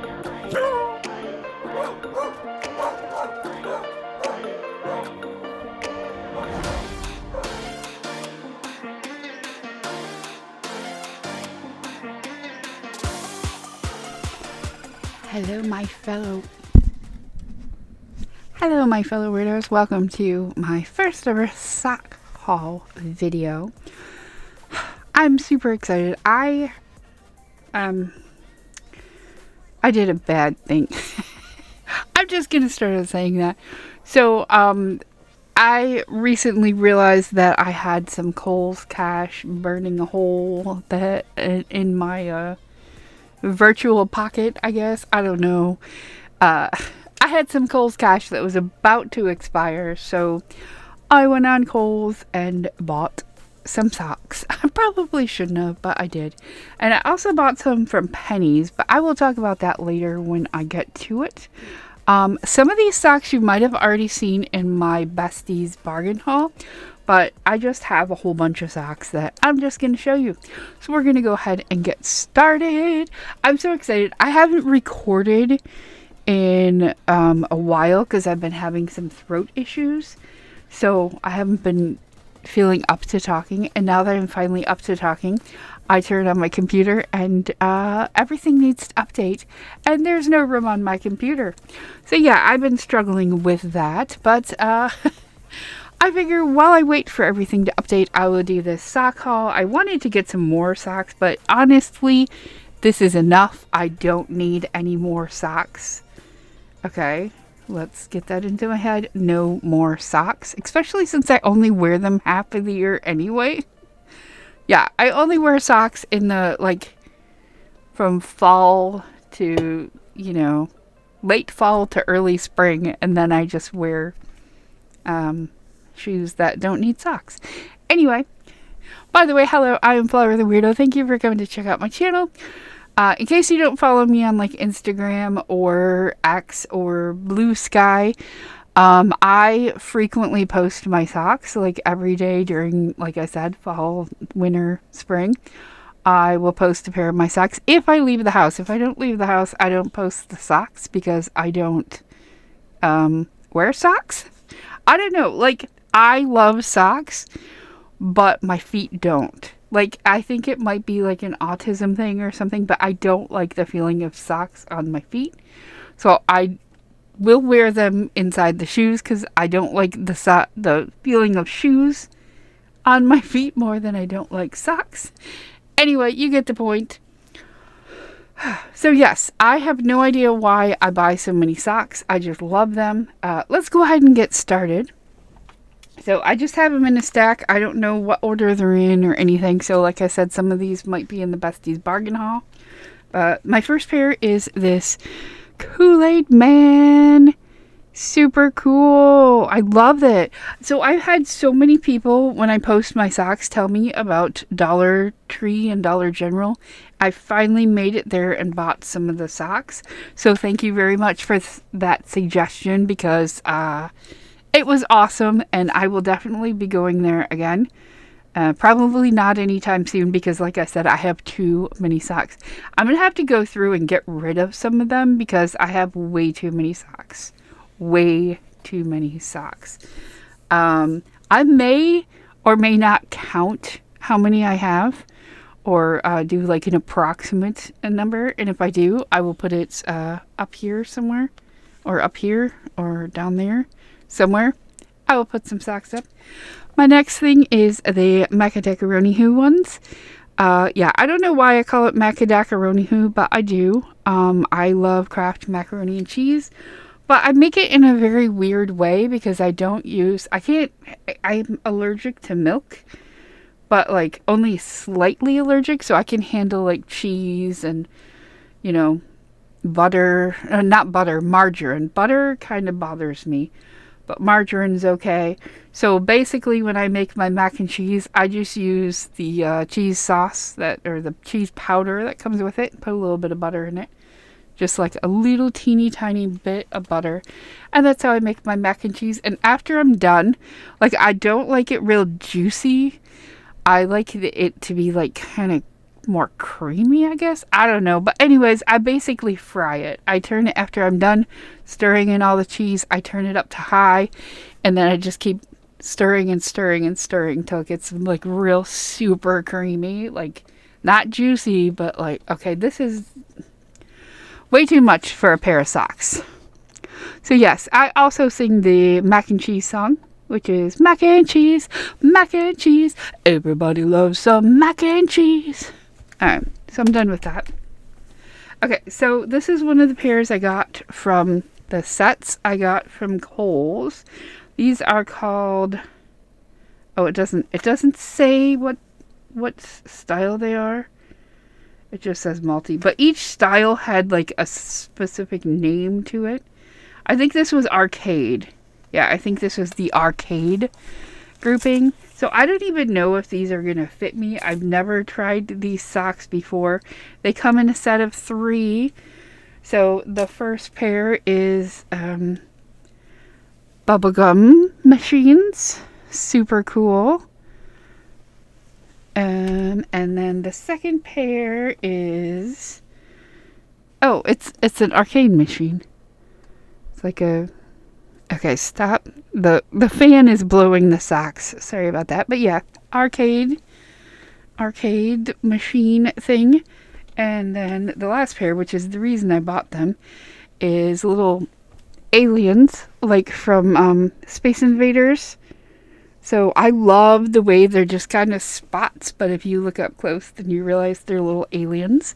Hello my fellow weirdos, welcome to my first ever sock haul video. I'm super excited. I did a bad thing. I'm just gonna start saying that. So I recently realized that I had some Kohl's cash burning a hole that in my virtual pocket, I guess. I don't know. I had some Kohl's cash that was about to expire, so I went on Kohl's and bought some socks. I probably shouldn't have, but I did. And I also bought some from Penny's, but I will talk about that later when I get to it. Some of these socks you might have already seen in my Beasties bargain haul, but I just have a whole bunch of socks that I'm just going to show you. So we're going to go ahead and get started. I'm so excited. I haven't recorded in a while because I've been having some throat issues. So I haven't been feeling up to talking. And now that I'm finally up to talking, I turn on my computer and everything needs to update. And there's no room on my computer. So yeah, I've been struggling with that. But I figure while I wait for everything to update, I will do this sock haul. I wanted to get some more socks, but honestly, this is enough. I don't need any more socks. Okay, let's get that into my head. No more socks, especially since I only wear them half of the year anyway. Yeah, I only wear socks in the, like, from fall to, you know, late fall to early spring, and then I just wear shoes that don't need socks. Anyway, by the way, hello, I am Flowur the Weirdo. Thank you for coming to check out my channel. In case you don't follow me on like Instagram or X or Blue Sky, I frequently post my socks like every day during, like I said, fall, winter, spring. I will post a pair of my socks if I leave the house. If I don't leave the house, I don't post the socks because I don't wear socks. I don't know, like, I love socks, but my feet don't. Like, I think it might be like an autism thing or something, but I don't like the feeling of socks on my feet. So I will wear them inside the shoes because I don't like the feeling of shoes on my feet more than I don't like socks. Anyway, you get the point. So yes, I have no idea why I buy so many socks. I just love them. Let's go ahead and get started. So I just have them in a stack. I don't know what order they're in or anything. So like I said, some of these might be in the Besties bargain haul. My first pair is this Kool-Aid Man. Super cool. I love it. So I've had so many people when I post my socks tell me about Dollar Tree and Dollar General. I finally made it there and bought some of the socks. So thank you very much for that suggestion because it was awesome and I will definitely be going there again. Probably not anytime soon because like I said, I have too many socks. I'm going to have to go through and get rid of some of them because I have way too many socks. Way too many socks. I may or may not count how many I have or do like an approximate number. And if I do, I will put it up here somewhere or up here or down there somewhere. I will put some socks up. My next thing is the Macadacaroni Who ones. Yeah, I don't know why I call it Macadacaroni Who, but I do. I love Kraft macaroni and cheese. But I make it in a very weird way because I'm allergic to milk, but like only slightly allergic. So I can handle like cheese and, you know, butter, not butter, margarine. Butter kind of bothers me, but margarine's okay. So basically when I make my mac and cheese, I just use the cheese sauce or the cheese powder that comes with it. Put a little bit of butter in it. Just like a little teeny tiny bit of butter. And that's how I make my mac and cheese. And after I'm done, like I don't like it real juicy. I like it to be like kind of more creamy, I guess. I don't know. But anyways, I basically fry it. I turn it after I'm done stirring in all the cheese. I turn it up to high, and then I just keep stirring and stirring and stirring till it gets like real super creamy. Like not juicy, but like, okay, this is way too much for a pair of socks. So yes, I also sing the mac and cheese song, which is mac and cheese, mac and cheese. Everybody loves some mac and cheese. Alright, so I'm done with that. Okay, so this is one of the pairs I got from the sets I got from Kohl's. These are called, oh, it doesn't say what style they are. It just says multi, but each style had like a specific name to it. I think this was arcade. Yeah, I think this was the arcade grouping. So I don't even know if these are going to fit me. I've never tried these socks before. They come in a set of 3. So the first pair is bubblegum machines. Super cool. And then the second pair is... oh, it's an arcade machine. It's like a... okay, stop. The fan is blowing the socks. Sorry about that. But yeah, arcade machine thing. And then the last pair, which is the reason I bought them, is little aliens, like from Space Invaders. So I love the way they're just kind of spots, but if you look up close, then you realize they're little aliens.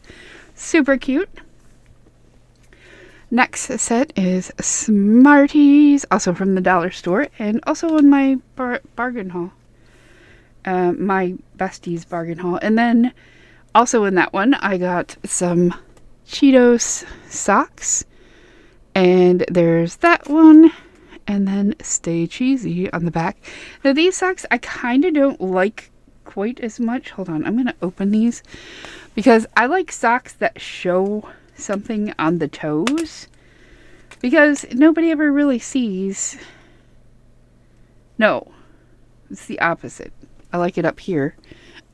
Super cute. Next set is Smarties, also from the dollar store, and also in my bargain haul. My Beasties bargain haul. And then also in that one, I got some Cheetos socks. And there's that one. And then Stay Cheesy on the back. Now these socks I kind of don't like quite as much. Hold on, I'm going to open these. Because I like socks that show something on the toes. Because nobody ever really sees. No, it's the opposite. I like it up here.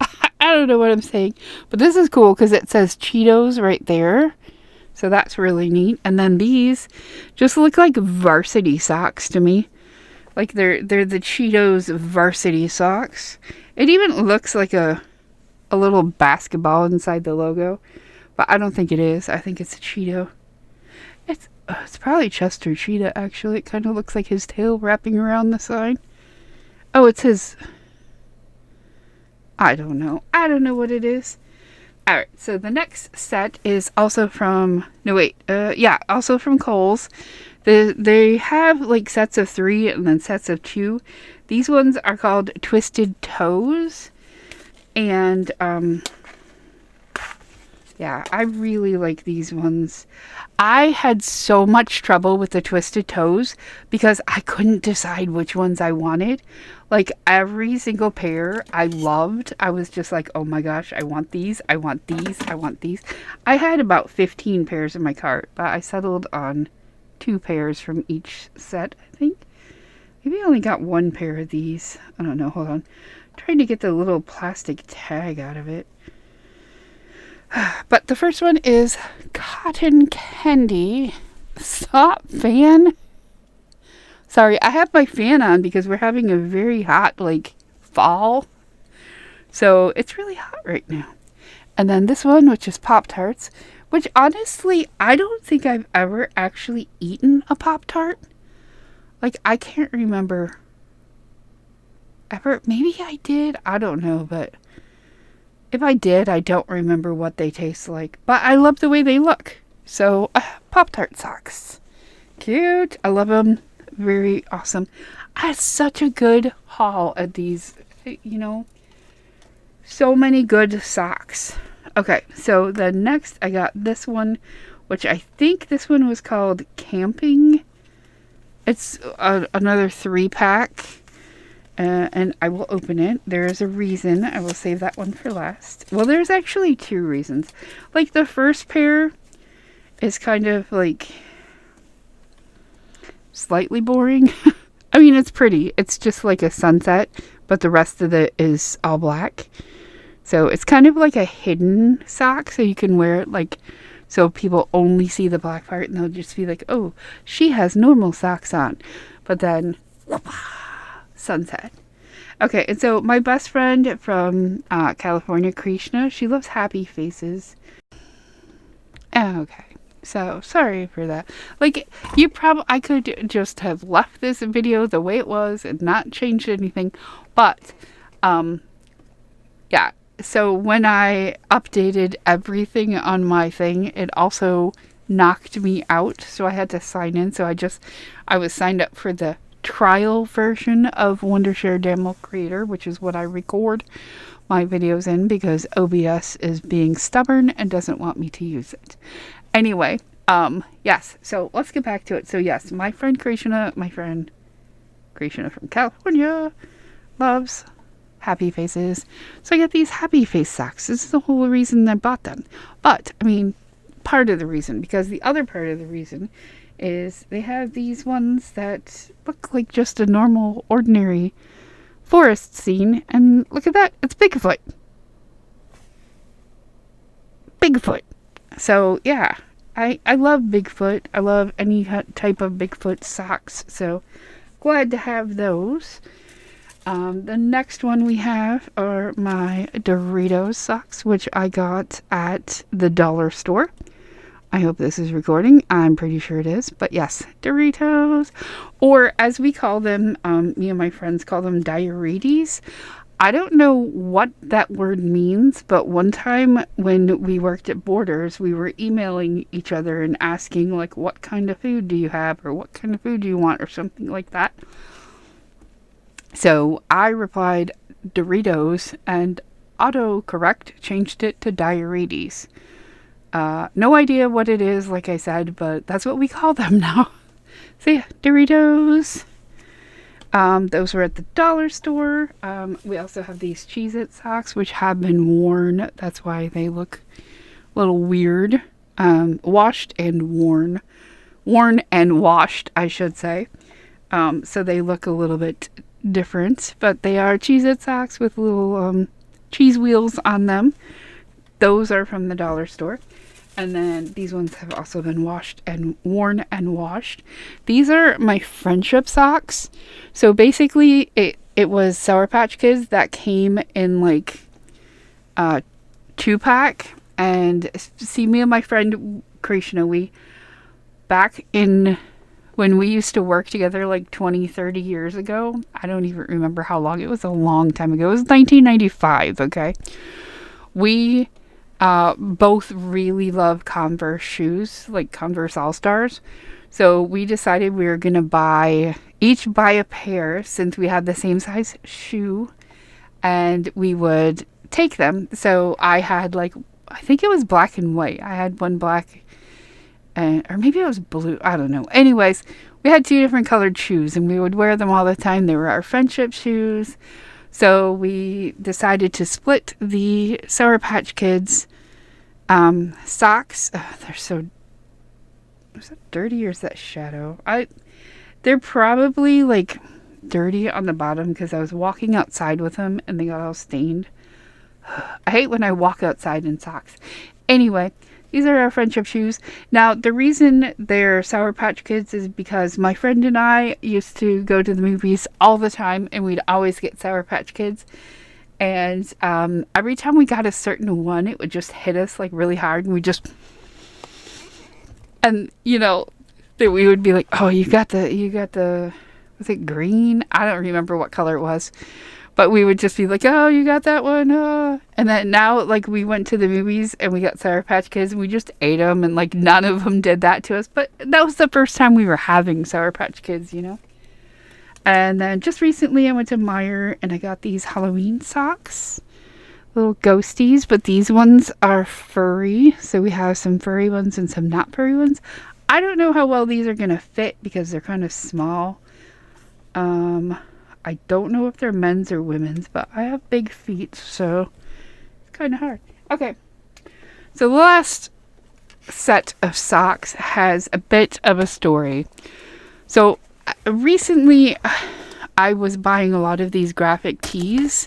I don't know what I'm saying. But this is cool because it says Cheetos right there. So that's really neat. And then these just look like varsity socks to me. Like they're the Cheetos varsity socks. It even looks like a little basketball inside the logo. But I don't think it is. I think it's a Cheeto. It's probably Chester Cheetah, actually. It kind of looks like his tail wrapping around the sign. Oh, it's his... I don't know. I don't know what it is. Alright, so the next set is also from... no, wait. Also from Kohl's. They have, like, sets of 3 and then sets of 2. These ones are called Twisted Toes. And, yeah, I really like these ones. I had so much trouble with the Twisted Toes because I couldn't decide which ones I wanted. Like, every single pair I loved. I was just like, oh my gosh, I want these, I want these, I want these. I had about 15 pairs in my cart, but I settled on 2 pairs from each set, I think. Maybe I only got 1 pair of these. I don't know, hold on. I'm trying to get the little plastic tag out of it. But the first one is Cotton Candy. Stop, fan. Sorry, I have my fan on because we're having a very hot, like, fall. So it's really hot right now. And then this one, which is Pop-Tarts, which honestly, I don't think I've ever actually eaten a Pop-Tart. Like, I can't remember ever. Maybe I did. I don't know, but... if I did, I don't remember what they taste like. But I love the way they look. So, Pop-Tart socks. Cute. I love them. Very awesome. I had such a good haul at these. You know. So many good socks. Okay, so the next I got this one. Which I think this one was called Camping. It's another 3-pack. And I will open it. There is a reason. I will save that one for last. Well, there's actually 2 reasons. Like, the first pair is kind of, like, slightly boring. I mean, it's pretty. It's just like a sunset, but the rest of it is all black. So it's kind of like a hidden sock, so you can wear it like, so people only see the black part and they'll just be like, oh, she has normal socks on. But then, sunset. Okay, and so my best friend from California, Krishna, she loves happy faces. Okay, so sorry for that. Like, I could just have left this video the way it was and not changed anything. But, yeah. So when I updated everything on my thing, it also knocked me out. So I had to sign in. So I was signed up for the trial version of Wondershare Demo Creator, which is what I record my videos in because OBS is being stubborn and doesn't want me to use it. Anyway, yes. So let's get back to it. So yes, my friend Krishna from California loves happy faces. So I get these happy face socks. This is the whole reason I bought them. But, I mean, part of the reason, because the other part of the reason is they have these ones that look like just a normal, ordinary forest scene. And look at that. It's Bigfoot. Bigfoot. So, yeah. I love Bigfoot. I love any type of Bigfoot socks. So, glad to have those. The next one we have are my Doritos socks, which I got at the dollar store. I hope this is recording. I'm pretty sure it is. But yes, Doritos. Or as we call them, me and my friends call them diuretes. I don't know what that word means, but one time when we worked at Borders, we were emailing each other and asking, like, what kind of food do you have? Or what kind of food do you want? Or something like that. So I replied Doritos, and autocorrect changed it to diuretes. No idea what it is, like I said, but that's what we call them now. So yeah, Doritos. Those were at the dollar store. We also have these Cheez-It socks, which have been worn. That's why they look a little weird. Washed and worn. Worn and washed, I should say. So they look a little bit different, but they are Cheez-It socks with little cheese wheels on them. Those are from the dollar store. And then these ones have also been washed and worn and washed. These are my friendship socks. So basically it was Sour Patch Kids that came in like a 2-pack. And see, me and my friend Krishna, we back in when we used to work together like 20, 30 years ago. I don't even remember how long. It was a long time ago. It was 1995, okay? We both really love Converse shoes, like Converse All-Stars. So we decided we were going to each buy a pair since we had the same size shoe. And we would take them. So I had like, I think it was black and white. I had one black or maybe it was blue. I don't know. Anyways, we had 2 different colored shoes and we would wear them all the time. They were our friendship shoes. So we decided to split the Sour Patch Kids socks. They're so... Is that dirty or is that shadow? They're probably like dirty on the bottom because I was walking outside with them and they got all stained. I hate when I walk outside in socks. Anyway, these are our friendship shoes. Now, the reason they're Sour Patch Kids is because my friend and I used to go to the movies all the time and we'd always get Sour Patch Kids. And every time we got a certain one, it would just hit us like really hard. And we just... And, you know, that we would be like, oh, you got the, was it green? I don't remember what color it was. But we would just be like, oh, you got that one. And then now, like, we went to the movies and we got Sour Patch Kids and we just ate them. And, like, none of them did that to us. But that was the first time we were having Sour Patch Kids, you know. And then just recently I went to Manor and I got these Halloween socks. Little ghosties. But these ones are furry. So we have some furry ones and some not furry ones. I don't know how well these are going to fit because they're kind of small. I don't know if they're men's or women's, but I have big feet, so it's kind of hard. Okay, so the last set of socks has a bit of a story. So recently, I was buying a lot of these graphic tees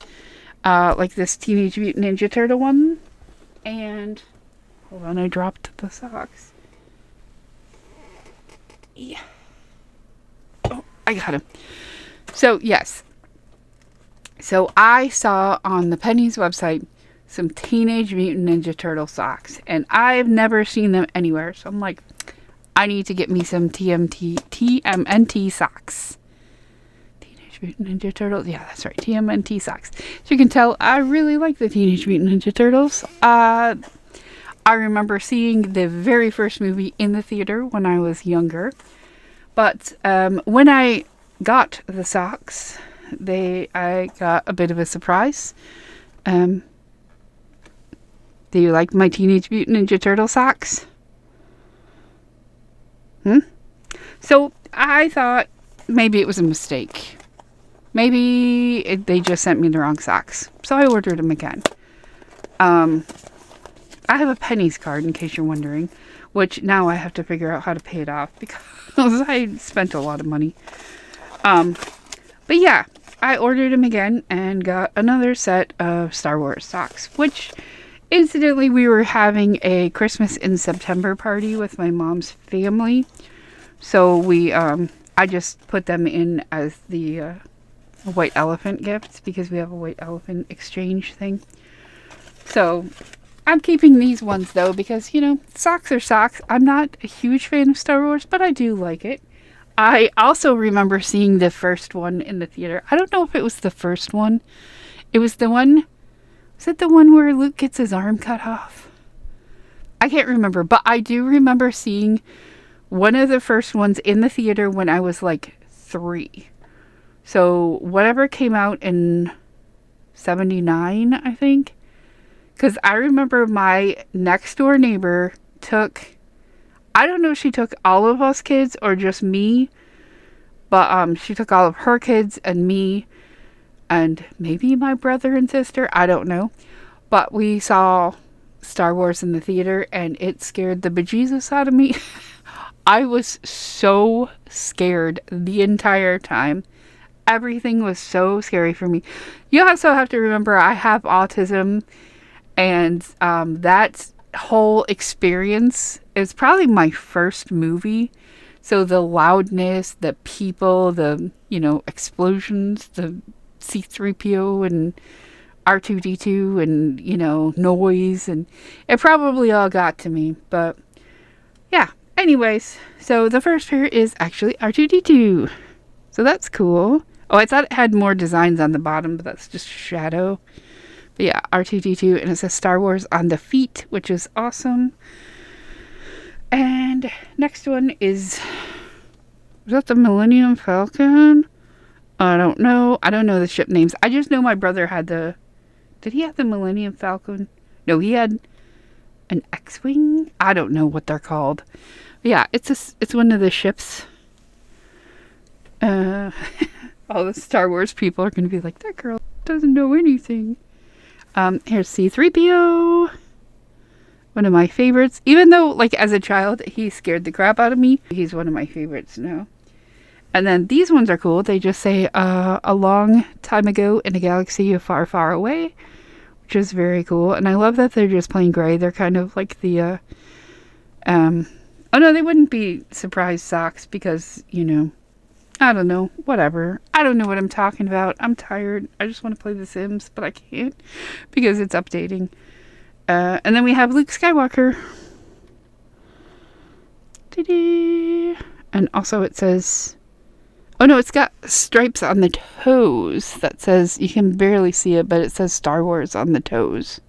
like this Teenage Mutant Ninja Turtle one. And hold on, I dropped the socks. Yeah. Oh, I got him. So, yes. So, I saw on the Penny's website some Teenage Mutant Ninja Turtle socks. And I've never seen them anywhere. So, I'm like, I need to get me some TMNT socks. Teenage Mutant Ninja Turtles. Yeah, that's right. TMNT socks. So, you can tell I really like the Teenage Mutant Ninja Turtles. I remember seeing the very first movie in the theater when I was younger. But when I got the socks, I got a bit of a surprise. Do you like my Teenage Mutant Ninja Turtle socks? So I thought maybe it was a mistake. Maybe they just sent me the wrong socks. So I ordered them again. I have a Penny's card, in case you're wondering, which now I have to figure out how to pay it off because I spent a lot of money. But yeah, I ordered them again and got another set of Star Wars socks, which, incidentally, we were having a Christmas in September party with my mom's family. So I just put them in as the white elephant gifts because we have a white elephant exchange thing. So I'm keeping these ones, though, because, you know, socks are socks. I'm not a huge fan of Star Wars, but I do like it. I also remember seeing the first one in the theater. I don't know if it was the first one. It was the one... Was it the one where Luke gets his arm cut off? I can't remember, but I do remember seeing one of the first ones in the theater when I was, like, 3. So, whatever came out in 79, I think. Because I remember my next door neighbor took, I don't know if she took all of us kids or just me, but she took all of her kids and me and maybe my brother and sister, I don't know. But we saw Star Wars in the theater and it scared the bejesus out of me. I was so scared the entire time. Everything was so scary for me. You also have to remember I have autism. And that whole experience is probably my first movie. So the loudness, the people, the, you know, explosions, the C-3PO and R2-D2 and, you know, noise. And it probably all got to me. But, yeah. Anyways, so the first pair is actually R2-D2. So that's cool. Oh, I thought it had more designs on the bottom, but that's just shadow. But yeah, R2-D2, and it says Star Wars on the feet, which is awesome. And next one is that the Millennium Falcon? I don't know. I don't know the ship names. I just know my brother had the... Did he have the Millennium Falcon? No, he had an X-Wing? I don't know what they're called. But yeah, it's one of the ships. All the Star Wars people are going to be like, that girl doesn't know anything. Here's C-3PO. One of my favorites. Even though, like, as a child, he scared the crap out of me. He's one of my favorites now. And then these ones are cool. They just say, a long time ago in a galaxy far, far away. Which is very cool. And I love that they're just plain gray. They're kind of like the, oh no, they wouldn't be surprise socks because, you know, I don't know, whatever. I don't know what I'm talking about. I'm tired. I just want to play The Sims, but I can't because it's updating. And then we have Luke Skywalker. Ta-da! And also it says... Oh no, it's got stripes on the toes that says... You can barely see it, but it says Star Wars on the toes.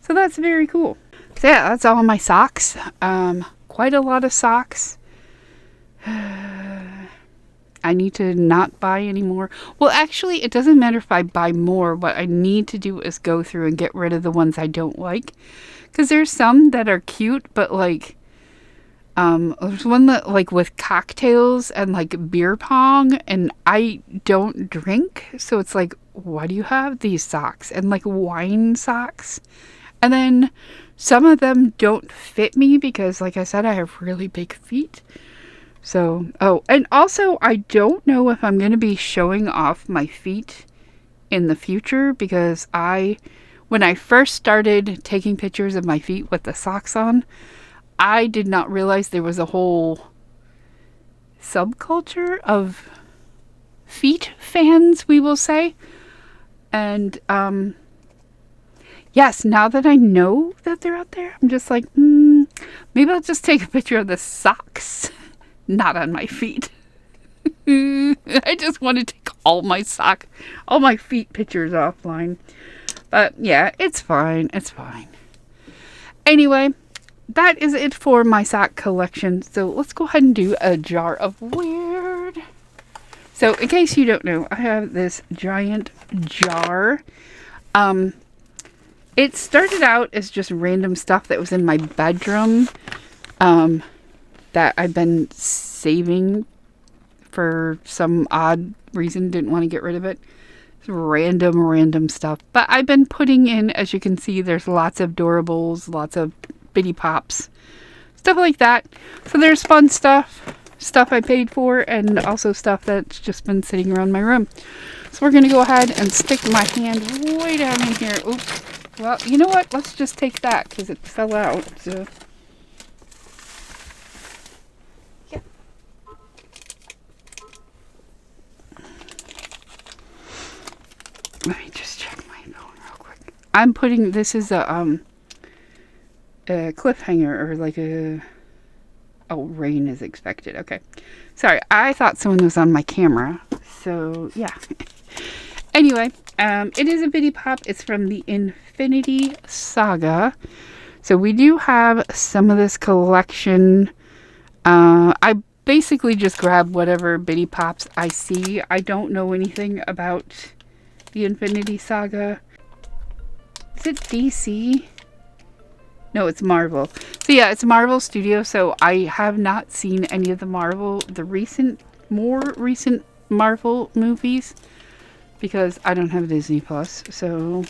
So that's very cool. So yeah, that's all my socks. Quite a lot of socks. I need to not buy any more. Well, actually, it doesn't matter if I buy more. What I need to do is go through and get rid of the ones I don't like. Because there's some that are cute, but like... there's one that, like, with cocktails and, like, beer pong. And I don't drink. So it's like, why do you have these socks? And, like, wine socks. And then some of them don't fit me because, like I said, I have really big feet. So, oh, and also I don't know if I'm going to be showing off my feet in the future, because when I first started taking pictures of my feet with the socks on, I did not realize there was a whole subculture of feet fans, we will say. And yes, now that I know that they're out there, I'm just like, maybe I'll just take a picture of the socks, not on my feet. I just want to take all my feet pictures offline. But yeah, it's fine. It's fine. Anyway, that is it for my sock collection. So let's go ahead and do a jar of weird. So in case you don't know, I have this giant jar. It started out as just random stuff that was in my bedroom that I've been saving for some odd reason. Didn't want to get rid of it. It's random stuff. But I've been putting in, as you can see, there's lots of Doorables, lots of Bitty Pops, stuff like that. So there's fun stuff I paid for, and also stuff that's just been sitting around my room. So we're going to go ahead and stick my hand way down in here. Oops. Well, you know what? Let's just take that because it fell out. So. Yeah. Let me just check my phone real quick. I'm putting, this is a cliffhanger, or like a, oh, rain is expected. Okay. Sorry, I thought someone was on my camera. So, yeah. Anyway, it is a Bitty Pop. It's from the Infinity Saga. So we do have some of this collection. I basically just grab whatever Bitty Pops I see. I don't know anything about the Infinity Saga. Is it DC? No, it's Marvel. So yeah, it's Marvel Studio. So I have not seen any of the more recent Marvel movies, because I don't have Disney Plus. So,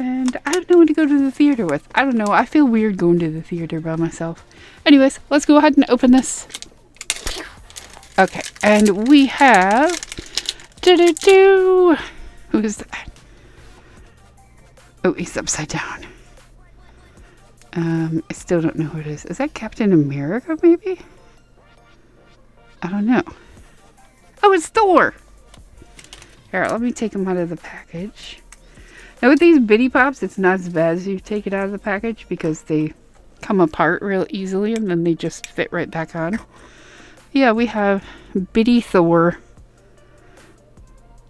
and I have no one to go to the theater with. I don't know. I feel weird going to the theater by myself. Anyways, let's go ahead and open this. Okay, and we have who is that? Oh, he's upside down. I still don't know who it is. Is that Captain America, maybe? I don't know. Oh, it's Thor! Here, let me take him out of the package. Now, with these Bitty Pops, it's not as bad as you take it out of the package, because they come apart real easily, and then they just fit right back on. Yeah, we have Bitty Thor.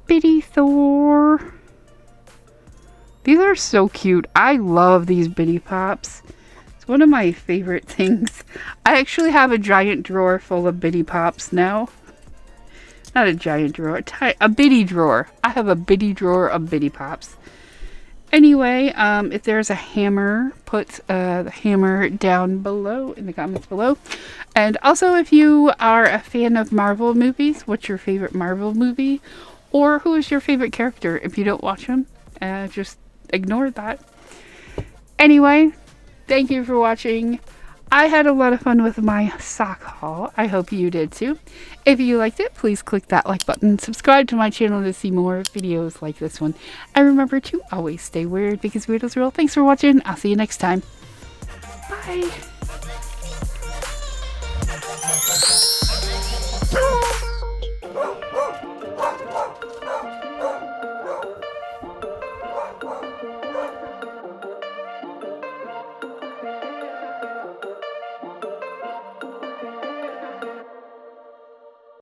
Bitty Thor. These are so cute. I love these Bitty Pops. It's one of my favorite things. I actually have a giant drawer full of Bitty Pops now. Not a giant drawer, a bitty drawer. I have a bitty drawer of Bitty Pops. Anyway, if there's a hammer, put the hammer down below in the comments below. And also, if you are a fan of Marvel movies, what's your favorite Marvel movie? Or who is your favorite character? If you don't watch them, just ignore that. Anyway, thank you for watching. I had a lot of fun with my sock haul. I hope you did too. If you liked it, please click that like button. Subscribe to my channel to see more videos like this one. And remember to always stay weird, because weirdos rule. Thanks for watching. I'll see you next time. Bye.